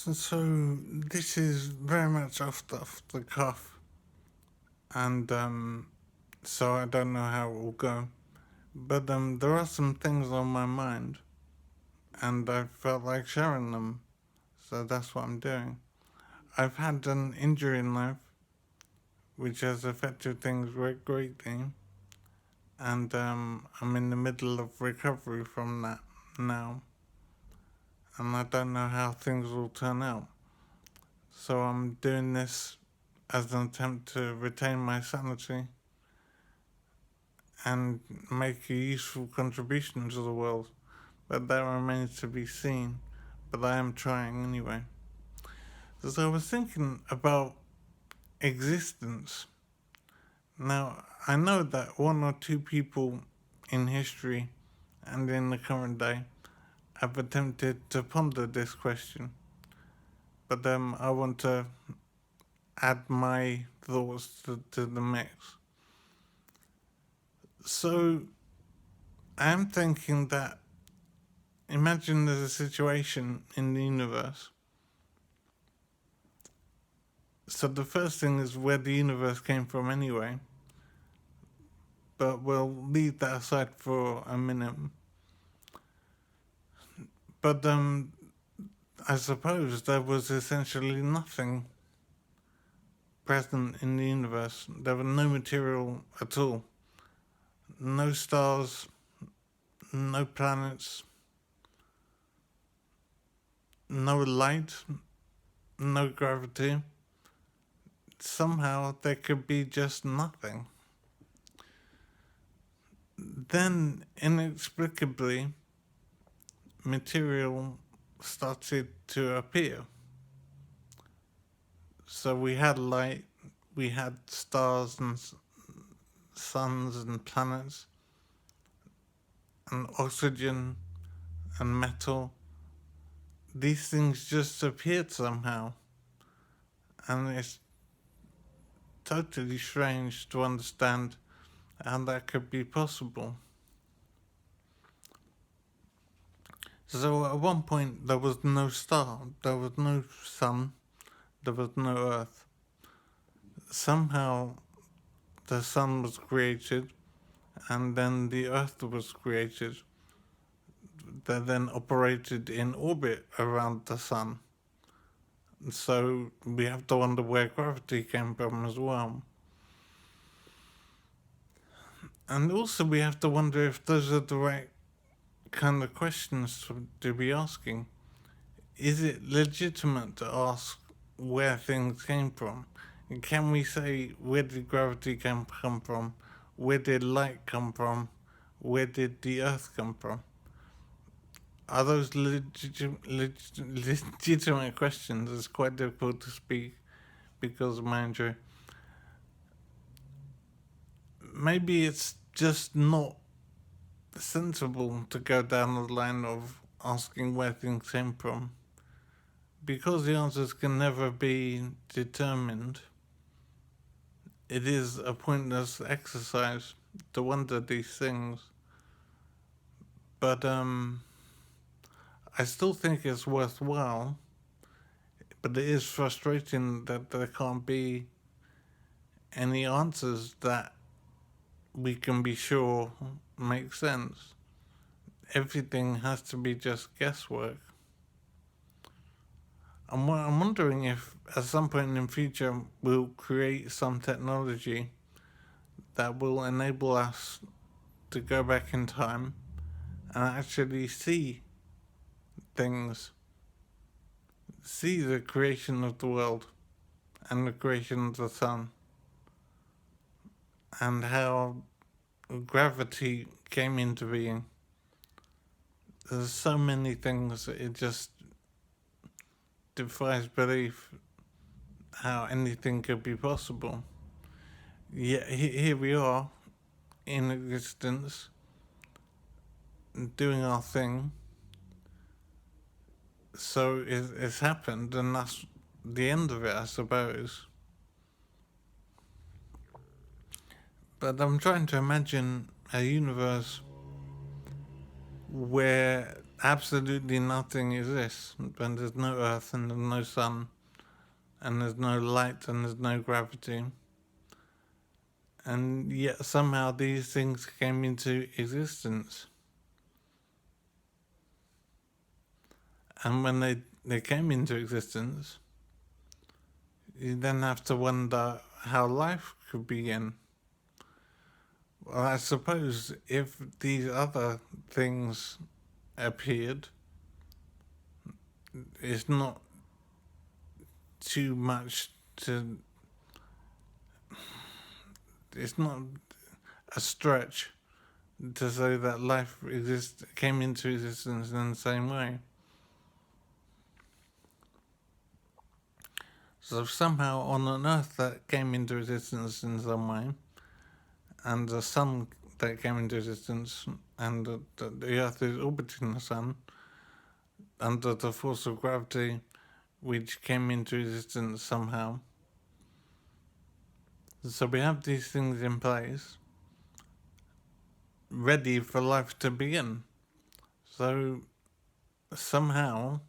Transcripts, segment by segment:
So this is very much off the cuff, and so I don't know how it will go. But there are some things on my mind, and I felt like sharing them, so that's what I'm doing. I've had an injury in life which has affected things greatly, and I'm in the middle of recovery from that now, and I don't know how things will turn out. So I'm doing this as an attempt to retain my sanity and make a useful contribution to the world, but that remains to be seen. But I am trying anyway. So I was thinking about existence. Now, I know that one or two people in history and in the current day have attempted to ponder this question, but I want to add my thoughts to the mix. So I am thinking that imagine there's a situation in the universe. So the first thing is where the universe came from anyway, but we'll leave that aside for a minute. But I suppose there was essentially nothing present in the universe. There was no material at all. No stars, no planets, no light, no gravity. Somehow there could be just nothing. Then, inexplicably, material started to appear. So we had light, we had stars and suns and planets, and oxygen and metal. These things just appeared somehow, and it's totally strange to understand how that could be possible. So at one point there was no star, there was no sun, there was no earth. Somehow the sun was created, and then the earth was created, that then operated in orbit around the sun. So we have to wonder where gravity came from as well. And also we have to wonder if those are the right kind of questions to be asking. Is it legitimate to ask where things came from? Can we say where did gravity come from? Where did light come from? Where did the earth come from? Are those legitimate questions? It's quite difficult to speak because of my injury. Maybe it's just not sensible to go down the line of asking where things came from. Because the answers can never be determined, it is a pointless exercise to wonder these things. But I still think it's worthwhile, but it is frustrating that there can't be any answers that we can be sure make sense. Everything has to be just guesswork. I'm wondering if at some point in the future we'll create some technology that will enable us to go back in time and actually see things, see the creation of the world and the creation of the sun, and how gravity came into being. There's so many things, it just defies belief how anything could be possible. Yet here we are in existence, doing our thing. So it's happened, and that's the end of it, I suppose. But I'm trying to imagine a universe where absolutely nothing exists, when there's no earth and there's no sun, and there's no light and there's no gravity. And yet somehow these things came into existence. And when they came into existence, you then have to wonder how life could begin. Well, I suppose if these other things appeared, it's not too much to... It's not a stretch to say that life came into existence in the same way. So somehow on an earth that came into existence in some way, and the sun that came into existence, and the earth is orbiting the sun, under the force of gravity, which came into existence somehow. So we have these things in place, ready for life to begin. So somehow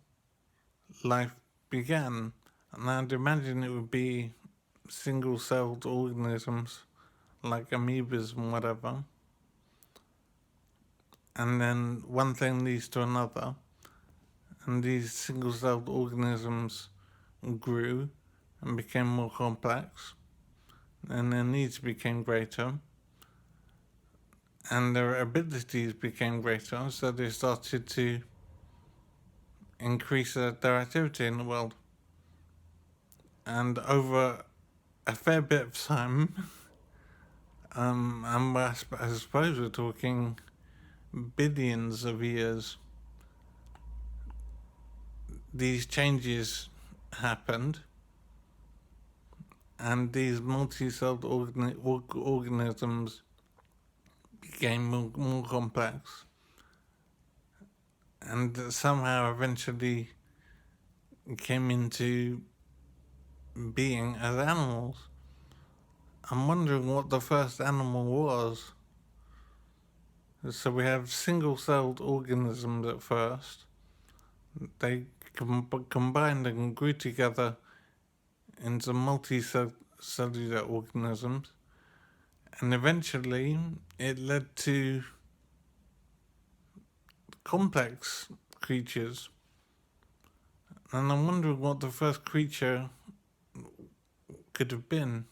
life began. And I'd imagine it would be single-celled organisms, like amoebas and whatever. And then one thing leads to another, and these single-celled organisms grew and became more complex, and their needs became greater, and their abilities became greater, so they started to increase their activity in the world. And over a fair bit of time, and I suppose we're talking billions of years, these changes happened, and these multi-celled organisms became more complex, and somehow eventually came into being as animals. I'm wondering what the first animal was. So we have single-celled organisms at first. They combined and grew together into multicellular organisms, and eventually it led to complex creatures. And I'm wondering what the first creature could have been.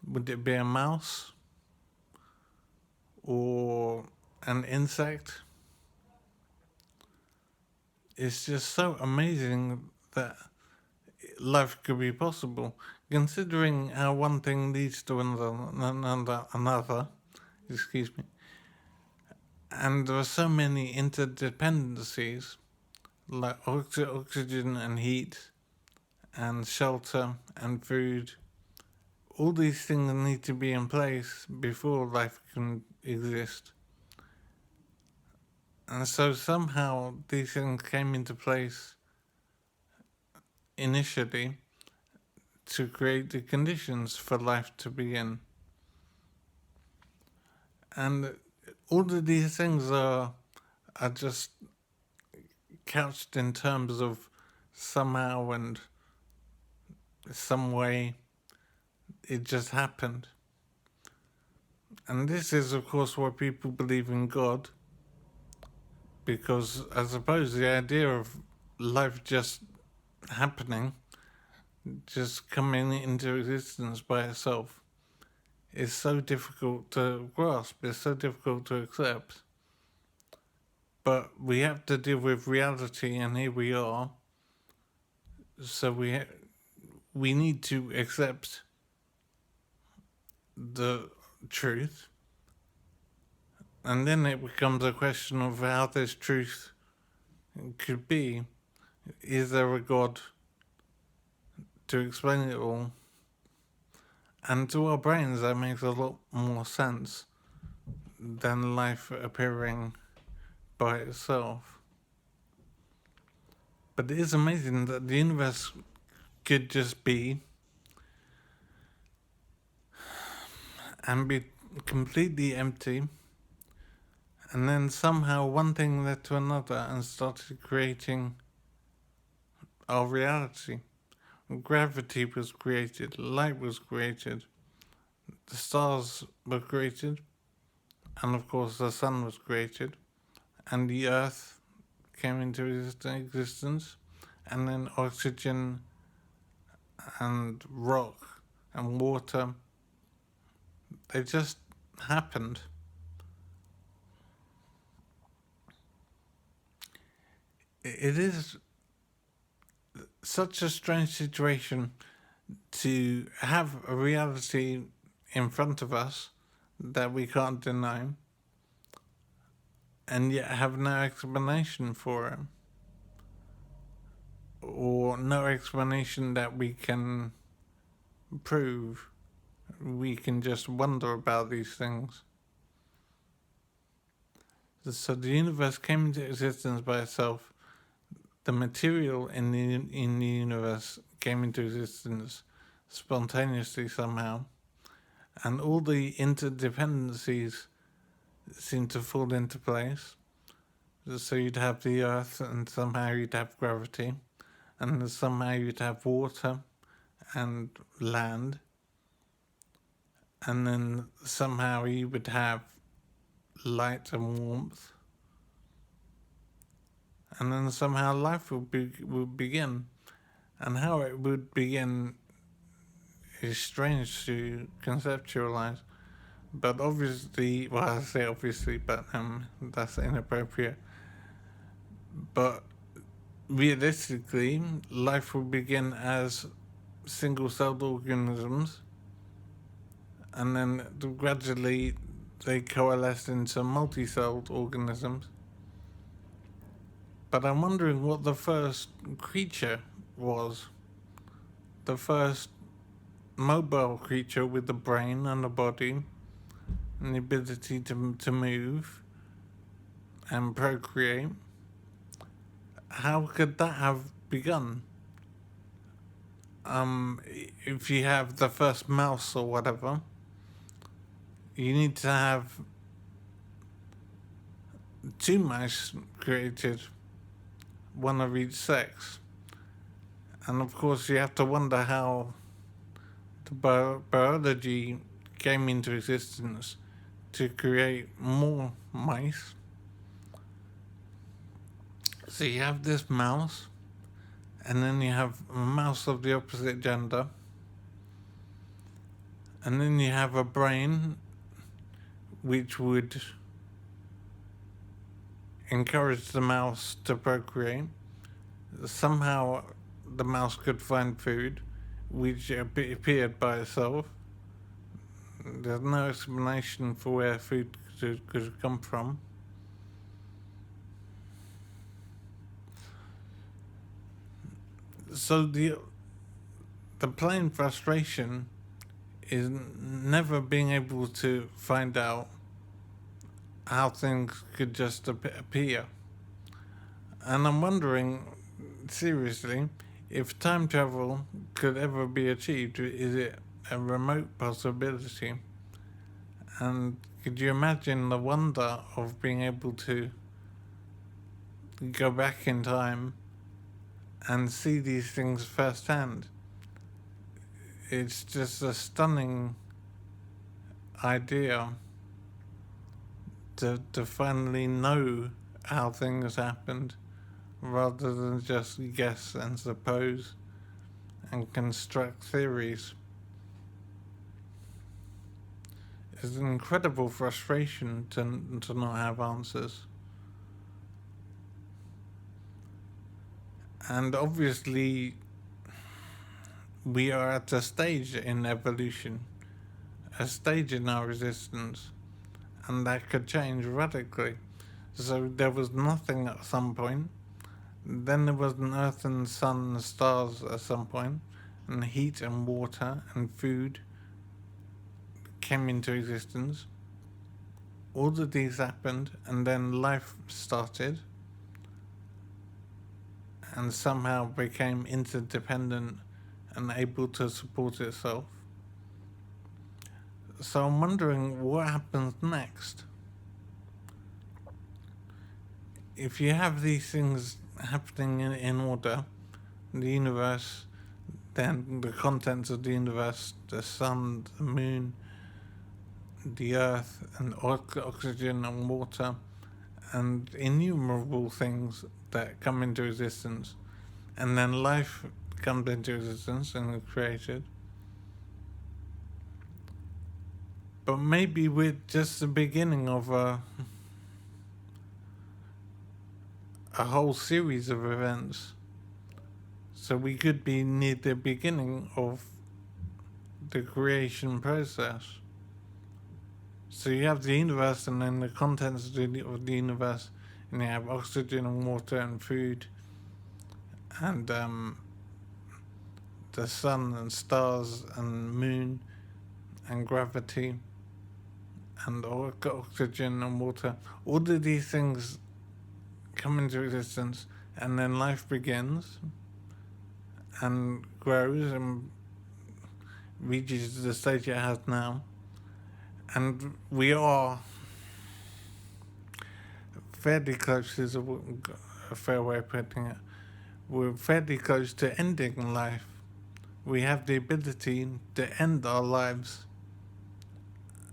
Would it be a mouse? Or an insect? It's just so amazing that life could be possible, considering how one thing leads to another, excuse me. And there are so many interdependencies, like oxygen and heat, and shelter and food. All these things need to be in place before life can exist. And so somehow these things came into place initially to create the conditions for life to begin. And all of these things are just couched in terms of somehow and some way it just happened. And this is, of course, why people believe in God, because I suppose the idea of life just happening, just coming into existence by itself, is so difficult to grasp, it's so difficult to accept. But we have to deal with reality, and here we are. So we need to accept the truth, and then it becomes a question of how this truth could be. Is there a God to explain it all? And to our brains that makes a lot more sense than life appearing by itself. But it is amazing that the universe could just be, and be completely empty, And then somehow one thing led to another and started creating our reality. Gravity was created, light was created, the stars were created, and of course the sun was created, and the earth came into existence, and then oxygen and rock and water, they just happened. It is such a strange situation to have a reality in front of us that we can't deny, and yet have no explanation for it, or no explanation that we can prove. We can just wonder about these things. So the universe came into existence by itself. The material in the universe came into existence spontaneously somehow, and all the interdependencies seem to fall into place. So you'd have the earth, and somehow you'd have gravity, and somehow you'd have water and land, and then somehow you would have light and warmth, and then somehow life would begin. And how it would begin is strange to conceptualize. But obviously, well, I say obviously, but that's inappropriate. But realistically, life will begin as single-celled organisms, and then gradually they coalesce into multi-celled organisms. But I'm wondering what the first creature was. The first mobile creature with a brain and a body and the ability to move and procreate. How could that have begun? If you have the first mouse or whatever, you need to have 2 mice created, one of each sex. And of course you have to wonder how the biology came into existence to create more mice. So you have this mouse, and then you have a mouse of the opposite gender, and then you have a brain which would encourage the mouse to procreate. Somehow the mouse could find food, which appeared by itself. There's no explanation for where food could come from. So the plain frustration is never being able to find out how things could just appear. And I'm wondering, seriously, if time travel could ever be achieved. Is it a remote possibility? And could you imagine the wonder of being able to go back in time and see these things firsthand? It's just a stunning idea to finally know how things happened, rather than just guess and suppose and construct theories. It's an incredible frustration to not have answers. And obviously, we are at a stage in evolution, a stage in our existence, and that could change radically. So there was nothing at some point, then there was an earth and sun and stars at some point, and heat and water and food came into existence. All of these happened, and then life started, and somehow became interdependent and able to support itself. So I'm wondering what happens next. if you have these things happening in order, the universe, then the contents of the universe, the sun, the moon, the earth, and oxygen and water, and innumerable things that come into existence, and then life comes into existence and is created. But maybe we're just the beginning of a whole series of events. So we could be near the beginning of the creation process. So you have the universe and then the contents of the universe, and you have oxygen and water and food, and the sun and stars and moon and gravity and oxygen and water. All of these things come into existence, and then life begins and grows and reaches the stage it has now. And we are fairly close, is a fair way of putting it. We're fairly close to ending life. We have the ability to end our lives,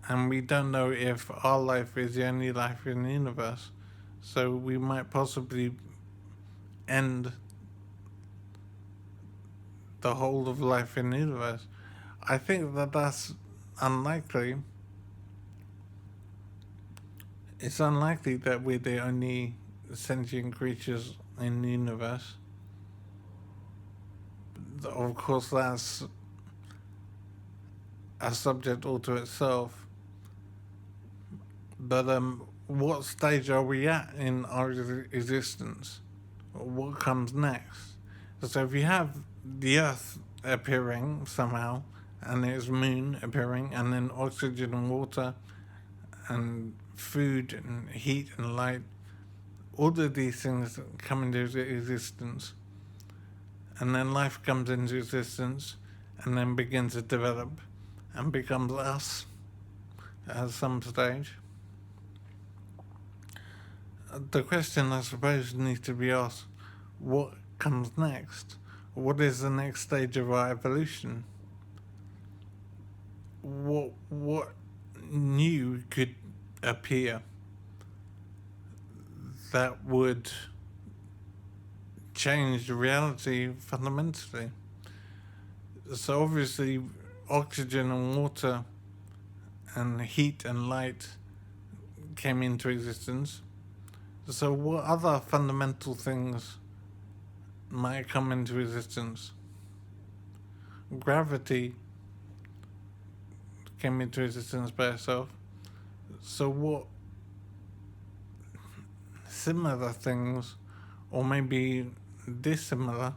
and we don't know if our life is the only life in the universe. So we might possibly end the whole of life in the universe. I think that that's unlikely. It's unlikely that we're the only sentient creatures in the universe. Of course, that's a subject all to itself. But what stage are we at in our existence? What comes next? So if you have the Earth appearing somehow, and its moon appearing, and then oxygen and water, and food and heat and light, all of these things come into existence, and then life comes into existence, and then begins to develop, and becomes us at some stage. The question, I suppose, needs to be asked: what comes next? What is the next stage of our evolution? What new could appear that would change reality fundamentally? So obviously, oxygen and water and heat and light came into existence. So what other fundamental things might come into existence? Gravity came into existence by itself. So what similar things, or maybe dissimilar,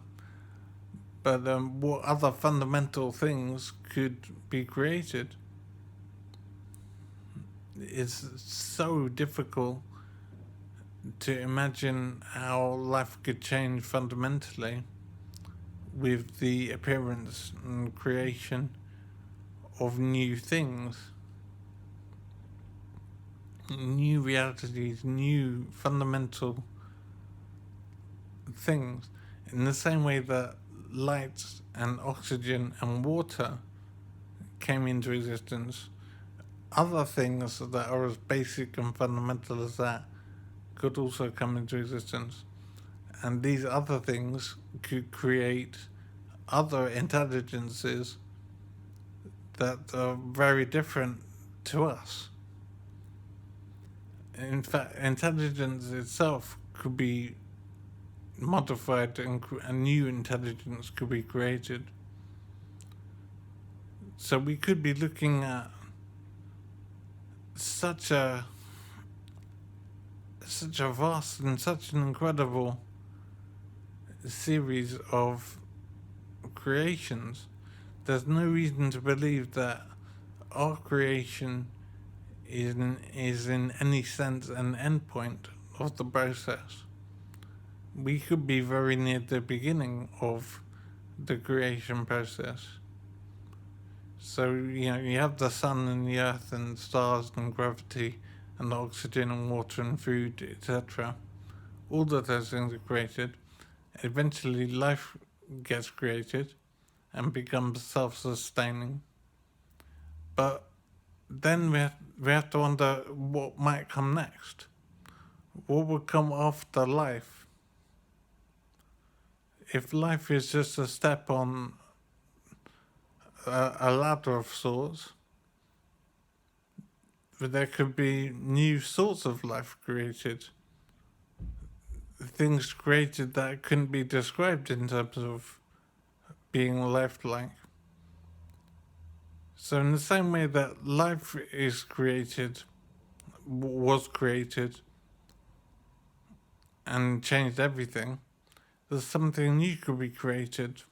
but what other fundamental things could be created? It's so difficult to imagine how life could change fundamentally with the appearance and creation of new things, new realities, new fundamental things. In the same way that light and oxygen and water came into existence, other things that are as basic and fundamental as that could also come into existence. And these other things could create other intelligences that are very different to us. In fact, intelligence itself could be modified and a new intelligence could be created. So we could be looking at such a vast and such an incredible series of creations. There's no reason to believe that our creation is in any sense an endpoint of the process. We could be very near the beginning of the creation process. So, you have the sun and the earth and stars and gravity and oxygen and water and food, etc., all of those things are created. Eventually, life gets created and becomes self-sustaining. But then we have to wonder what might come next. What will come after life? If life is just a step on a ladder of sorts, there could be new sorts of life created. Things created that couldn't be described in terms of being lifelike. So in the same way that life is created, was created, and changed everything, there's something new could be created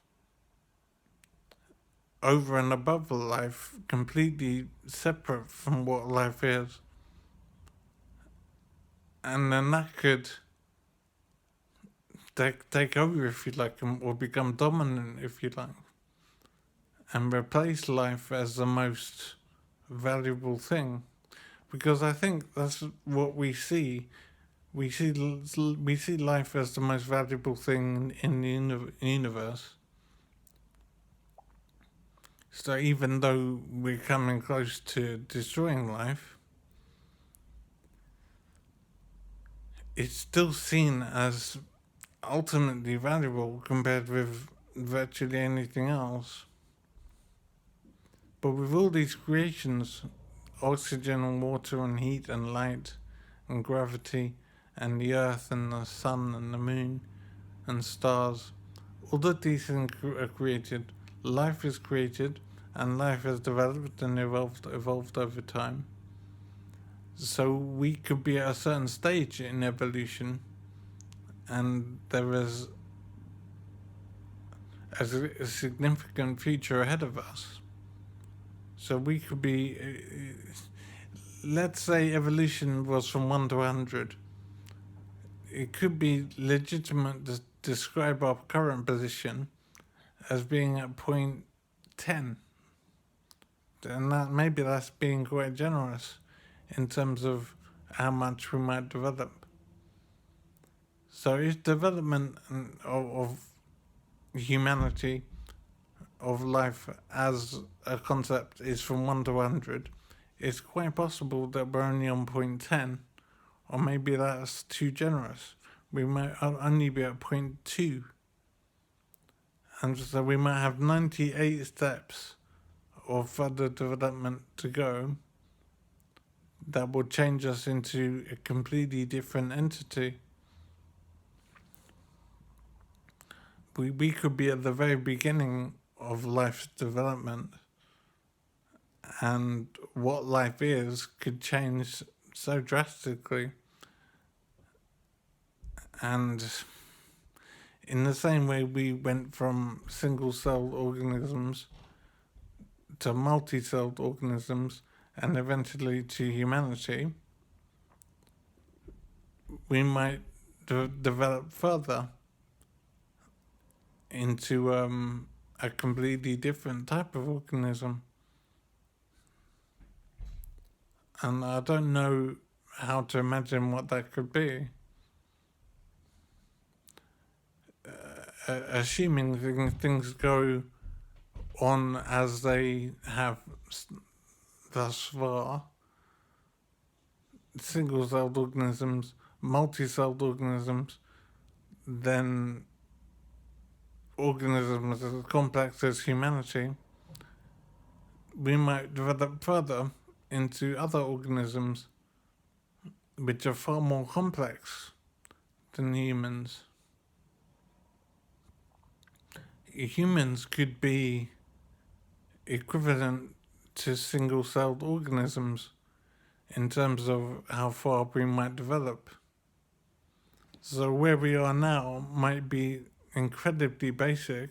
over and above life, completely separate from what life is. And then that could take over, if you like, or become dominant, if you like, and replace life as the most valuable thing. Because I think that's what we see. We see life as the most valuable thing in the universe. So even though we're coming close to destroying life, it's still seen as ultimately valuable compared with virtually anything else. But with all these creations, oxygen and water and heat and light and gravity and the earth and the sun and the moon and stars, all of these things are created. Life is created, and life has developed and evolved over time. So we could be at a certain stage in evolution, and there is a significant future ahead of us. So we could be, let's say evolution was from 1 to 100. It could be legitimate to describe our current position as being at point 10. And that maybe that's being quite generous in terms of how much we might develop. So if development of humanity, of life as a concept is from 1 to 100, it's quite possible that we're only on point 10, or maybe that's too generous. We might only be at point 2. And so we might have 98 steps of further development to go that will change us into a completely different entity. We could be at the very beginning of life's development, and what life is could change so drastically. And in the same way we went from single-celled organisms to multi-celled organisms and eventually to humanity, we might develop further into a completely different type of organism. And I don't know how to imagine what that could be. Assuming things go on as they have thus far, single-celled organisms, multi-celled organisms, then organisms as complex as humanity, we might develop further into other organisms which are far more complex than humans. Humans could be equivalent to single-celled organisms in terms of how far we might develop. So where we are now might be incredibly basic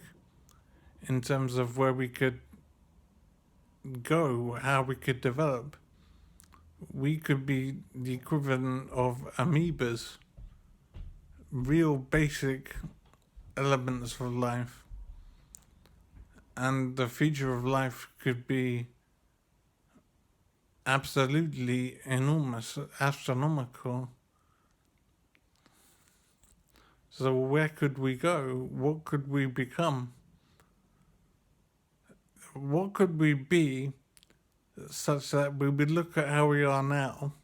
in terms of where we could go, how we could develop. We could be the equivalent of amoebas, real basic elements of life. And the future of life could be absolutely enormous, astronomical. So where could we go? What could we become? What could we be such that we would look at how we are now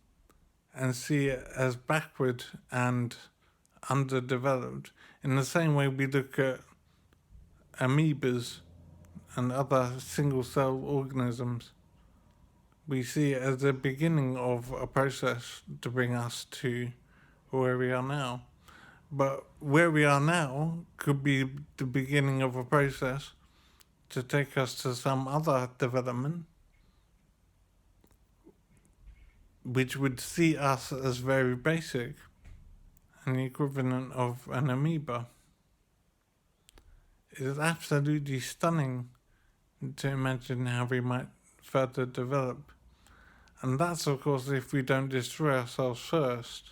and see it as backward and underdeveloped, in the same way we look at amoebas and other single-cell organisms? We see it as the beginning of a process to bring us to where we are now. But where we are now could be the beginning of a process to take us to some other development, which would see us as very basic and the equivalent of an amoeba. It is absolutely stunning to imagine how we might further develop. And that's, of course, if we don't destroy ourselves first.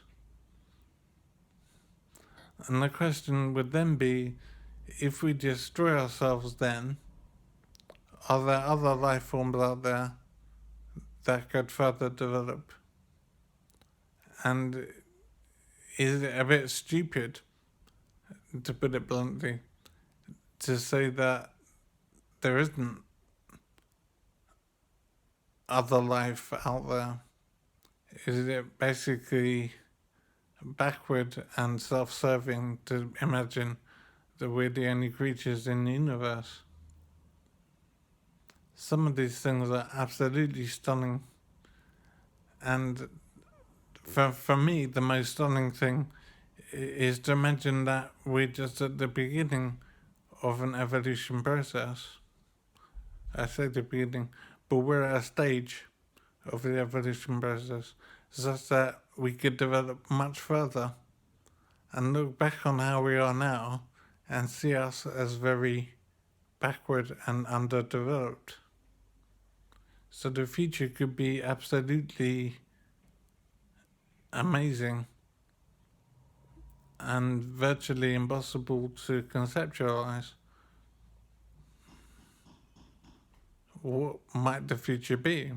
And the question would then be, if we destroy ourselves then, are there other life forms out there that could further develop? And is it a bit stupid, to put it bluntly, to say that there isn't other life out there? Is it basically backward and self-serving to imagine that we're the only creatures in the universe? Some of these things are absolutely stunning, and for me, the most stunning thing is to imagine that we're just at the beginning of an evolution process. I say the beginning, but we're at a stage of the evolution process such that we could develop much further and look back on how we are now and see us as very backward and underdeveloped. So the future could be absolutely amazing and virtually impossible to conceptualize. What might the future be?